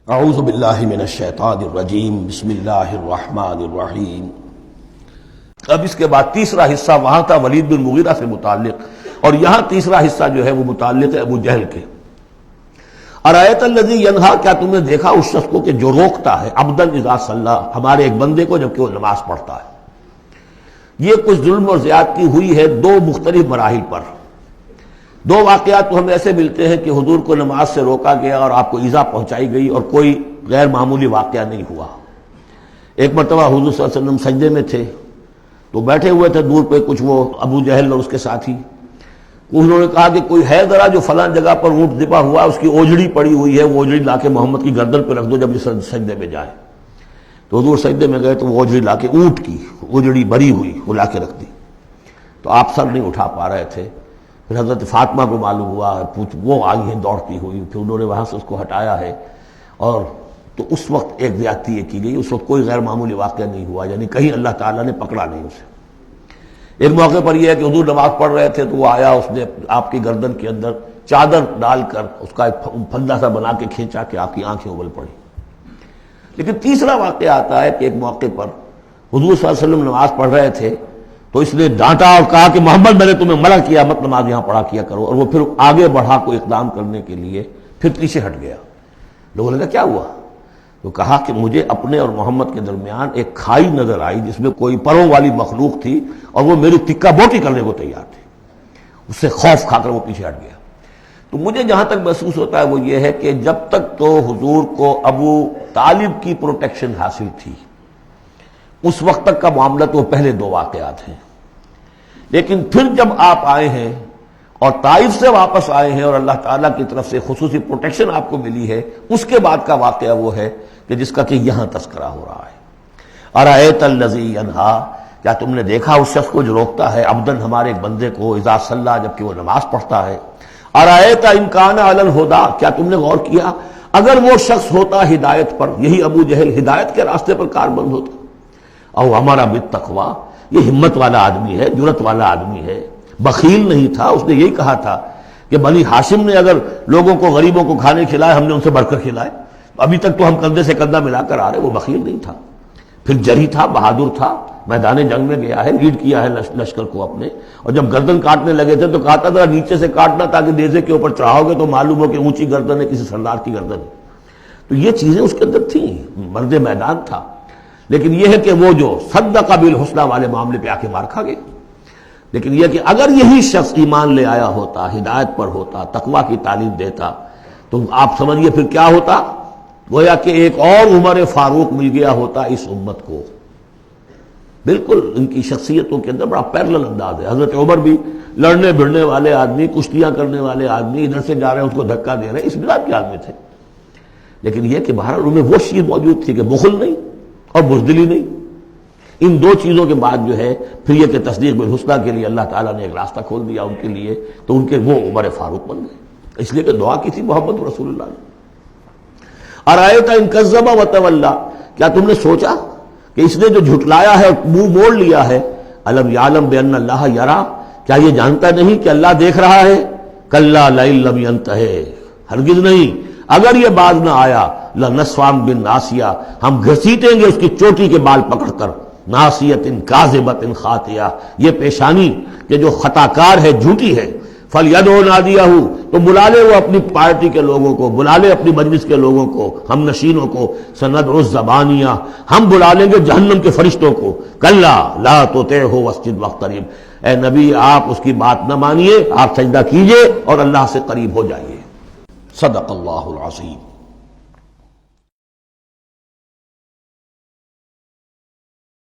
اعوذ باللہ من الشیطان الرجیم بسم اللہ الرحمن الرحیم۔ اب اس کے بعد تیسرا حصہ وہاں تھا ولید بن مغیرہ سے متعلق، اور یہاں تیسرا حصہ جو ہے وہ متعلق ہے ابو جہل کے۔ ارایت الذی ینہا، کیا تم نے دیکھا اس شخص کو کہ جو روکتا ہے، عبدا اذا صلی، ہمارے ایک بندے کو جبکہ وہ نماز پڑھتا ہے۔ یہ کچھ ظلم اور زیادتی ہوئی ہے دو مختلف مراحل پر۔ دو واقعات تو ہمیں ایسے ملتے ہیں کہ حضور کو نماز سے روکا گیا اور آپ کو ایذا پہنچائی گئی اور کوئی غیر معمولی واقعہ نہیں ہوا۔ ایک مرتبہ حضور صلی اللہ علیہ وسلم سجدے میں تھے تو بیٹھے ہوئے تھے دور پہ کچھ وہ ابو جہل اور اس کے ساتھی، انہوں نے کہا کہ کوئی ہے ذرا جو فلاں جگہ پر اونٹ ذبح ہوا، اس کی اوجڑی پڑی ہوئی ہے، وہ اوجڑی لا کے محمد کی گردن پہ رکھ دو جب یہ سجدے میں جائے۔ تو حضور سجدے میں گئے تو وہ اوجڑی لا کے، اونٹ کی اوجڑی بری ہوئی وہ لا کے رکھ دی، تو آپ سر نہیں اٹھا پا رہے تھے۔ پھر حضرت فاطمہ کو معلوم ہوا، وہ آئی ہیں دوڑتی ہوئی، پھر انہوں نے وہاں سے اس کو ہٹایا ہے، اور تو اس وقت ایک زیادتی یہ کی گئی، اس وقت کوئی غیر معمولی واقعہ نہیں ہوا، یعنی کہیں اللہ تعالیٰ نے پکڑا نہیں اسے۔ ایک موقع پر یہ ہے کہ حضور نماز پڑھ رہے تھے تو وہ آیا، اس نے آپ کی گردن کے اندر چادر ڈال کر اس کا ایک پھندا سا بنا کے کھینچا کہ آپ کی آنکھیں ابل پڑی۔ لیکن تیسرا واقعہ آتا ہے کہ ایک موقع پر حضور صلی اللہ علیہ وسلم نماز پڑھ رہے تھے تو اس نے ڈانٹا اور کہا کہ محمد میں نے تمہیں منع کیا مت نماز یہاں پڑھا کیا کرو، اور وہ پھر آگے بڑھا کوئی اقدام کرنے کے لیے پھر پیچھے ہٹ گیا۔ لوگوں نے کہا کیا ہوا؟ تو کہا کہ مجھے اپنے اور محمد کے درمیان ایک کھائی نظر آئی جس میں کوئی پروں والی مخلوق تھی اور وہ میری تکہ بوٹی کرنے کو تیار تھی، اس سے خوف کھا کر وہ پیچھے ہٹ گیا۔ تو مجھے جہاں تک محسوس ہوتا ہے وہ یہ ہے کہ جب تک تو حضور کو ابو طالب کی پروٹیکشن حاصل تھی، اس وقت تک کا معاملہ تو پہلے دو واقعات ہیں، لیکن پھر جب آپ آئے ہیں اور طائف سے واپس آئے ہیں اور اللہ تعالیٰ کی طرف سے خصوصی پروٹیکشن آپ کو ملی ہے، اس کے بعد کا واقعہ وہ ہے کہ جس کا کہ یہاں تذکرہ ہو رہا ہے۔ ارایت الذی ینہا، کیا تم نے دیکھا اس شخص کو جو روکتا ہے، عبدن ہمارے ایک بندے کو، اذا صلی جبکہ وہ نماز پڑھتا ہے۔ ارایت ان کان علی الہدی، کیا تم نے غور کیا اگر وہ شخص ہوتا ہدایت پر، یہی ابو جہل ہدایت کے راستے پر کاربند ہوتا، او ہمارا بالتقوی، یہ ہمت والا آدمی ہے، جرت والا آدمی ہے، بخیل نہیں تھا، اس نے یہی کہا تھا کہ بنی ہاشم نے اگر لوگوں کو غریبوں کو کھانے کھلائے ہم نے ان سے بڑھ کر کھلائے، ابھی تک تو ہم کندھے سے کندھا ملا کر آ رہے، وہ بخیل نہیں تھا۔ پھر جری تھا، بہادر تھا، میدان جنگ میں گیا ہے، لیڈ کیا ہے لشکر کو اپنے، اور جب گردن کاٹنے لگے تھے تو کہا تھا ذرا نیچے سے کاٹنا تاکہ نیزے کے اوپر چڑھاؤ گے تو معلوم ہو کہ اونچی گردن ہے، کسی سردار کی گردن ہے۔ تو یہ چیزیں اس کے اندر تھیں، مرد میدان تھا۔ لیکن یہ ہے کہ وہ جو صدق بالحسنی والے معاملے پہ آ کے مار کھا گئے۔ لیکن یہ کہ اگر یہی شخص ایمان لے آیا ہوتا، ہدایت پر ہوتا، تقویٰ کی تعلیم دیتا، تو آپ سمجھیے پھر کیا ہوتا، گویا کہ ایک اور عمر فاروق مل گیا ہوتا اس امت کو۔ بالکل ان کی شخصیتوں کے اندر بڑا پیرلل انداز ہے۔ حضرت عمر بھی لڑنے بھڑنے والے آدمی، کشتیاں کرنے والے آدمی، ادھر سے جا رہے ہیں اس کو دھکا دے رہے ہیں، اس مزاج کے آدمی تھے۔ لیکن یہ کہ بہرحال ان میں وہ چیز موجود تھی کہ بخل نہیں اور بزدلی نہیں۔ ان دو چیزوں کے بعد جو ہے پھر یہ کہ تصدیق بالحسنی کے لیے اللہ تعالیٰ نے ایک راستہ کھول دیا ان کے لیے، تو ان کے وہ عمر فاروق بن گئے، اس لیے کہ دعا کی تھی محمد رسول اللہ نے۔ ارایت ان کذب وتولی، کیا تم نے سوچا کہ اس نے جو جھٹلایا ہے اور منہ موڑ لیا ہے، الم یعلم بان اللہ یری، کیا یہ جانتا نہیں کہ اللہ دیکھ رہا ہے؟ کلا لئن لم ینتہ، ہرگز نہیں، اگر یہ باز نہ آیا، لنصفا بالناصیہ، ہم گھسیٹیں گے اس کی چوٹی کے بال پکڑ کر، ناصیۃ کاذبۃ خاطئہ، یہ پیشانی کہ جو خطا کار ہے، جھوٹی ہے۔ فلیدعو نادیہ، تو بلا لے وہ اپنی پارٹی کے لوگوں کو، بلا لے اپنی مجلس کے لوگوں کو، ہم نشینوں کو، سندعو الزبانیہ، ہم بلا لیں گے جہنم کے فرشتوں کو۔ کلا لا تطعہ واسجد واقترب، اے نبی آپ اس کی بات نہ مانیے، آپ سجدہ کیجئے اور اللہ سے قریب ہو جائیے۔ صدق اللہ العظیم۔